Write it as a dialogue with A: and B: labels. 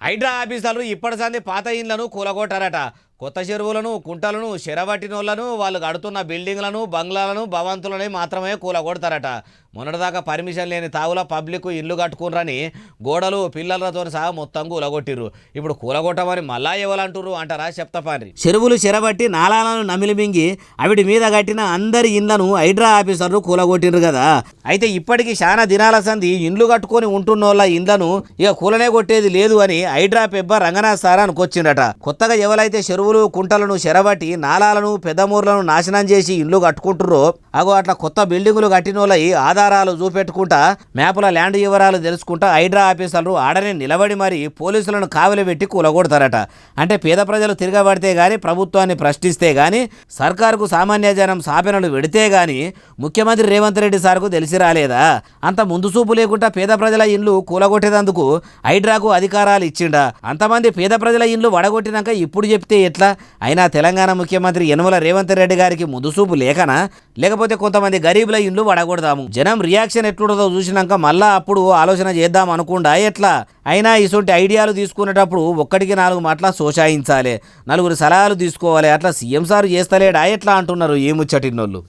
A: హైడ్రా ఆఫీసర్లు ఇప్పటి సంది పాత ఇండ్లను కూలగొట్టారట. కొత్త చెరువులను కుంటలను చెరబట్టినోళ్లను వాళ్ళు కడుతున్న బిల్డింగ్లను బంగ్లాలను భవంతులని మాత్రమే కూలగొడతారట. మొన్నటిదాకా పర్మిషన్ లేని తావుల పబ్లిక్ ఇల్లు కట్టుకున్నారని గోడలు పిల్లలతో సహా మొత్తం కూలగొట్టిర్రు. ఇప్పుడు కూలగొట్టమని మళ్ళా ఎవరంటుర్రు అంటారా చెప్తాపారి. చెరువులు చెరబట్టి నాలాలను నమిలి మింగి అవిటి మీద కట్టిన అందరి ఇండ్లను హైడ్రా ఆఫీసర్లు కూలగొట్టిర్రు కదా. అయితే ఇప్పటికి చాలా దినాల సంది ఇండ్లు కట్టుకొని ఉంటున్నోళ్ళ ఇండ్లను ఇక కూలనే కొట్టేది లేదు అని హైడ్రా పెబ్బ రంగనాథ్ సార్ అనుకొచ్చిండట. కొత్తగా ఎవరైతే చెరువులు కుంటలను చెరబట్టి నాలాలను పెద్దమూర్లను నాశనం చేసి ఇండ్లు కట్టుకుంటుర్రో అగో అట్లా కొత్త బిల్డింగులు కట్టినోళ్ళయి ఆధారాలు చూపెట్టుకుంటా మ్యాపుల ల్యాండ్ వివరాలు తెలుసుకుంటా హైడ్రా ఆఫీసర్లు ఆడనే నిలబడి మరి పోలీసులను కావలి పెట్టి కూలగొడతారట. అంటే పేద ప్రజలు తిరగబడితే గాని ప్రభుత్వాన్ని ప్రశ్నిస్తే గాని సర్కారుకు సామాన్య జనం సాపెనలు పెడితే గాని ముఖ్యమంత్రి రేవంత్ రెడ్డి సార్కు తెలిసి రాలేదా? అంత ముందు చూపు లేకుండా పేద ప్రజల ఇండ్లు కూలగొట్టేందుకు హైడ్రాకు అధికారాలు ఇచ్చిండా? అంతమంది పేద ప్రజల ఇండ్లు వడగొట్టినాక ఇప్పుడు చెప్తే ఎట్లా? అయినా తెలంగాణ ముఖ్యమంత్రి యనమల రేవంత్ రెడ్డి గారికి ముదుసూపు లేకనా, లేకపోతే కొంతమంది గరీబుల ఇండ్లు వడగొడదాము జనం రియాక్షన్ ఎట్లుంటుందో చూసినాక మళ్ళా అప్పుడు ఆలోచన చేద్దాం అనుకుండా ఎట్లా? అయినా ఇటువంటి ఐడియాలు తీసుకునేటప్పుడు ఒక్కడికి 4 మాటల సోచాయించాలి, 4 సలహాలు తీసుకోవాలి. అట్లా సీఎం సార్ చేస్తలేడా ఎట్లా అంటున్నారు ఈ ముచ్చటినోళ్ళు.